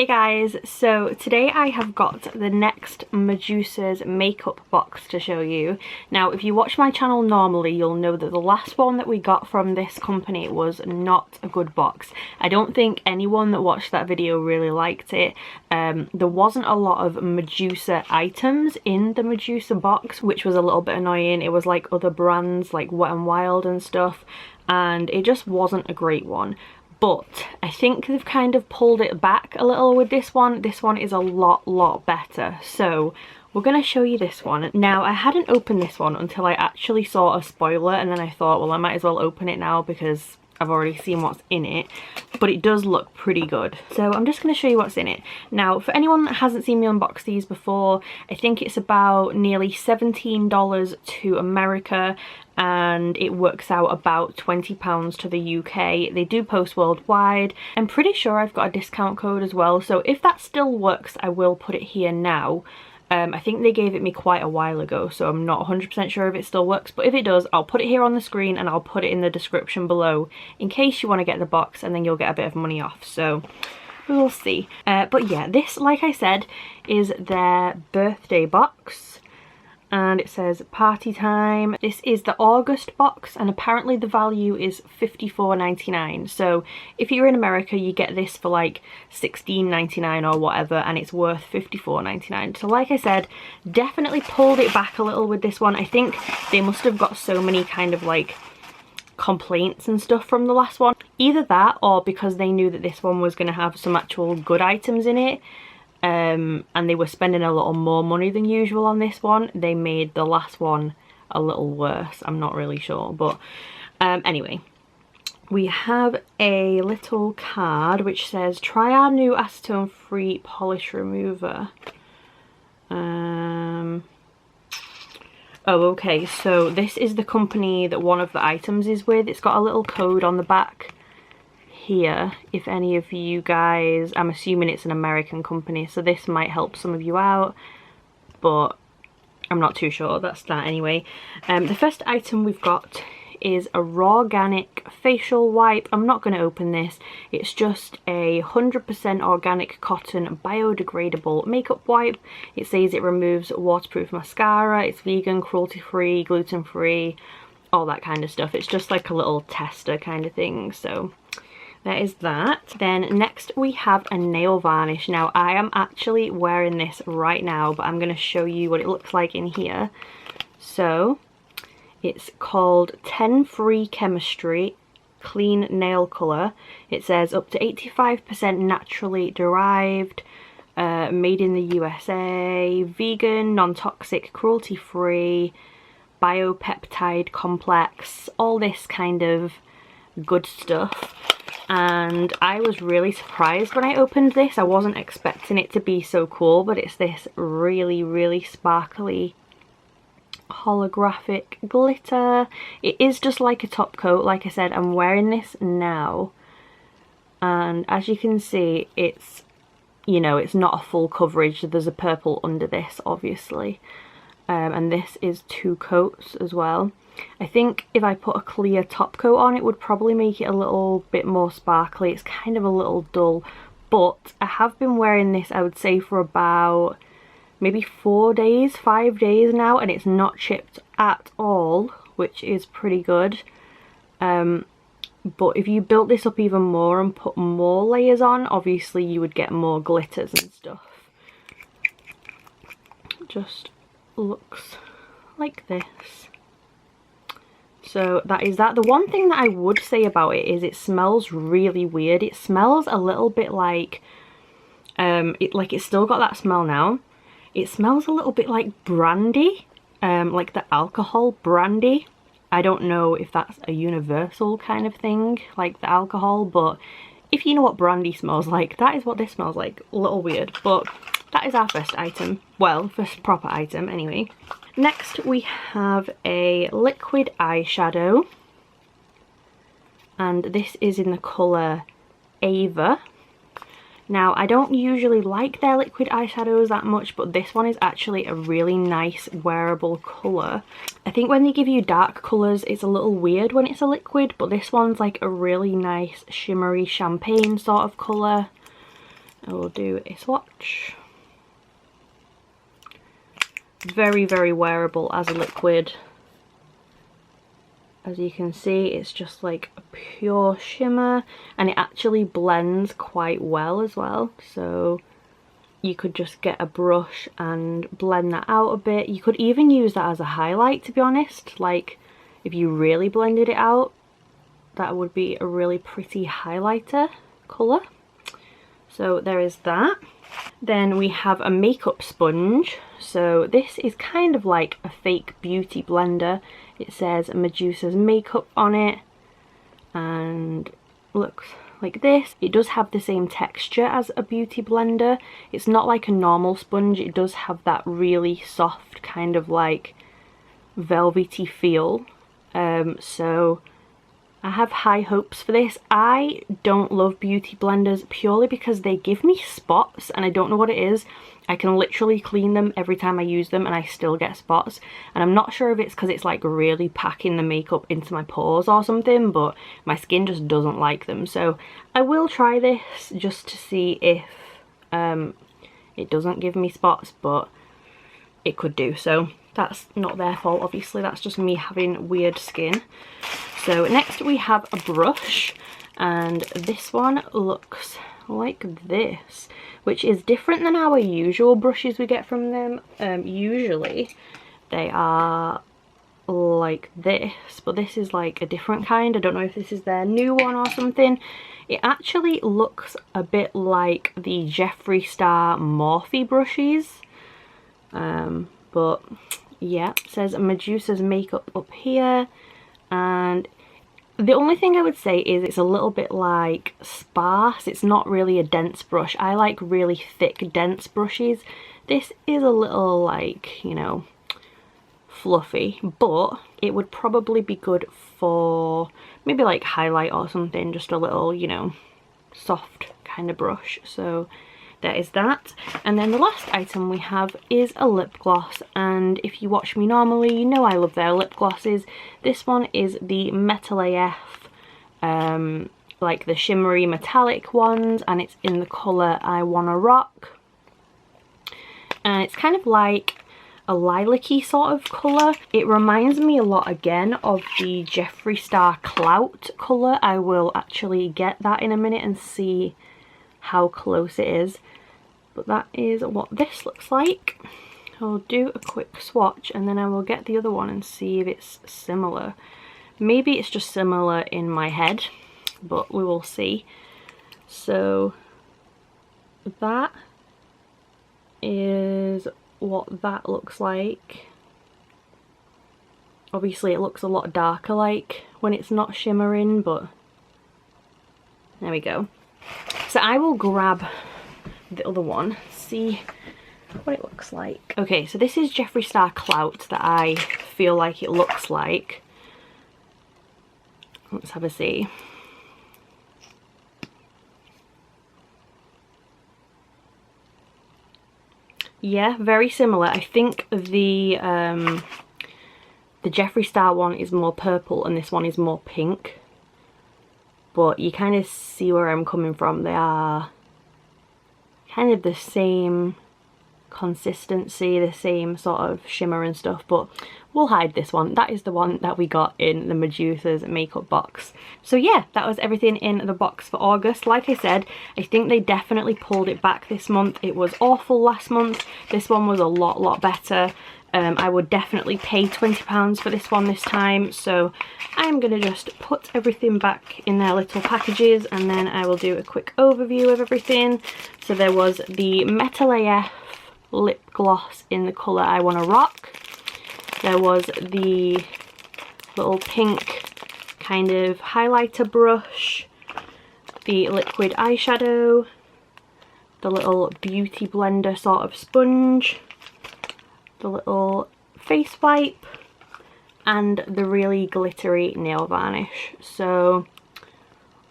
guys, so today I have got the next Medusas makeup box to show you. Now if you watch my channel normally, you'll know that the last one that we got from this company was not a good box. I don't think anyone that watched that video really liked it. There wasn't a lot of Medusa items in the Medusa box, which was a little bit annoying. It was like other brands like Wet n Wild and stuff, and it just wasn't a great one. But I think they've kind of pulled it back a little with this one. This one is a lot better. So we're going to show you this one. Now I hadn't opened this one until I actually saw a spoiler, and then I thought, well, I might as well open it now because I've already seen what's in it. But it does look pretty good. So I'm just going to show you what's in it. Now for anyone that hasn't seen me unbox these before, I think it's about nearly $17 to America, and it works out about £20 to the UK. They do post worldwide. I'm pretty sure I've got a discount code as well, so if that still works I will put it here now. I think they gave it me quite a while ago, so I'm not 100% sure if it still works, but if it does, I'll put it here on the screen and I'll put it in the description below in case you want to get the box, and then you'll get a bit of money off, so we'll see. But yeah, this, like I said, is their birthday box, and it says party time. This is the August box, and apparently the value is $54.99. So if you're in America, you get this for like $16.99 or whatever, and it's worth $54.99. So like I said, definitely pulled it back a little with this one. I think they must have got so many kind of like complaints and stuff from the last one. Either that, or because they knew that this one was going to have some actual good items in it, and they were spending a little more money than usual on this one, they made the last one a little worse. I'm not really sure, but anyway, we have a little card which says try our new acetone free polish remover. Oh, okay, so this is the company that one of the items is with. It's got a little code on the back here if any of you guys, I'm assuming it's an American company, so this might help some of you out, but I'm not too sure. That's that anyway. The first item we've got is a raw organic facial wipe. I'm not going to open this. It's just a 100% organic cotton biodegradable makeup wipe. It says it removes waterproof mascara, it's vegan, cruelty free, gluten free, all that kind of stuff. It's just like a little tester kind of thing, so there is that. Then next we have a nail varnish. Now I am actually wearing this right now, but I'm going to show you what it looks like in here. So it's called 10 Free Chemistry Clean Nail Colour. It says up to 85% naturally derived, made in the USA, vegan, non-toxic, cruelty free, biopeptide complex, all this kind of good stuff. And I was really surprised when I opened this. I wasn't expecting it to be so cool, but it's this really sparkly holographic glitter. It is just like a top coat. Like I said, I'm wearing this now, and as you can see, it's, you know, it's not a full coverage. There's a purple under this obviously, and this is 2 coats as well. I think if I put a clear top coat on, it would probably make it a little bit more sparkly. It's kind of a little dull, but I have been wearing this, I would say, for about maybe 5 days now, and it's not chipped at all, which is pretty good. But if you built this up even more and put more layers on, obviously you would get more glitters and stuff. Just looks like this. So that is that. The one thing that I would say about it is it smells really weird. It smells a little bit like, it's still got that smell now. It smells a little bit like brandy, like the alcohol brandy. I don't know if that's a universal kind of thing, like the alcohol, but if you know what brandy smells like, that is what this smells like. A little weird, but that is our first item. Well, first proper item anyway. Next we have a liquid eyeshadow, and this is in the colour Ava. Now I don't usually like their liquid eyeshadows that much, but this one is actually a really nice wearable colour. I think when they give you dark colours it's a little weird when it's a liquid, but this one's like a really nice shimmery champagne sort of colour. I will do a swatch. Very, very wearable as a liquid. As you can see, it's just like a pure shimmer, and it actually blends quite well as well. So you could just get a brush and blend that out a bit. You could even use that as a highlight, to be honest. Like, if you really blended it out, that would be a really pretty highlighter colour. So there is that. Then we have a makeup sponge. So this is kind of like a fake beauty blender. It says Medusas makeup on it, and looks like this. It does have the same texture as a beauty blender. It's not like a normal sponge. It does have that really soft kind of like velvety feel. So I have high hopes for this. I don't love beauty blenders purely because they give me spots, and I don't know what it is. I can literally clean them every time I use them and I still get spots, and I'm not sure if it's because it's like really packing the makeup into my pores or something, but my skin just doesn't like them. So I will try this just to see if it doesn't give me spots, but it could do. So that's not their fault, obviously. That's just me having weird skin. So next we have a brush, and this one looks like this, which is different than our usual brushes we get from them. Usually they are like this, but this is like a different kind. I don't know if this is their new one or something. It actually looks a bit like the Jeffree Star Morphe brushes, but yeah, it says Medusa's makeup up here, and the only thing I would say is it's a little bit like sparse. It's not really a dense brush. I like really thick, dense brushes. This is a little like, you know, fluffy, but it would probably be good for maybe like highlight or something, just a little, you know, soft kind of brush. So there is that. And then the last item we have is a lip gloss, and if you watch me normally, you know I love their lip glosses. This one is the Metal AF, like the shimmery metallic ones, and it's in the colour I Wanna Rock. And it's kind of like a lilac-y sort of colour. It reminds me a lot again of the Jeffree Star Clout colour. I will actually get that in a minute and see how close it is, but that is what this looks like. I'll do a quick swatch and then I will get the other one and see if it's similar. Maybe it's just similar in my head, but we will see. So that is what that looks like. Obviously it looks a lot darker like when it's not shimmering, but there we go. So I will grab the other one, see what it looks like. Okay, so this is Jeffree Star Clout that I feel like it looks like. Let's have a see. Yeah, very similar. I think the Jeffree Star one is more purple and this one is more pink. But you kind of see where I'm coming from. They are kind of the same consistency, the same sort of shimmer and stuff, but we'll hide this one. That is the one that we got in the Medusa's makeup box. So yeah, that was everything in the box for August. Like I said, I think they definitely pulled it back this month. It was awful last month. This one was a lot better. I would definitely pay £20 for this one this time, so I'm going to just put everything back in their little packages and then I will do a quick overview of everything. So there was the Metal AF lip gloss in the colour I Wanna Rock. There was the little pink kind of highlighter brush, the liquid eyeshadow, the little beauty blender sort of sponge, the little face wipe, and the really glittery nail varnish. So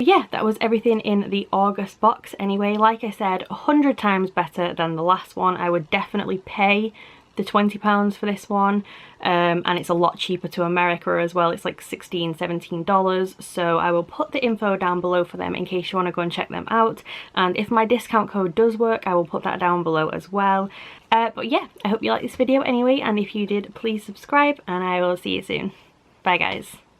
yeah, that was everything in the August box anyway. Like I said, 100 times better than the last one. I would definitely pay the £20 for this one, and it's a lot cheaper to America as well. It's like $16, $17, so I will put the info down below for them in case you want to go and check them out, and if my discount code does work I will put that down below as well. But yeah, I hope you liked this video anyway, and if you did, please subscribe and I will see you soon. Bye guys.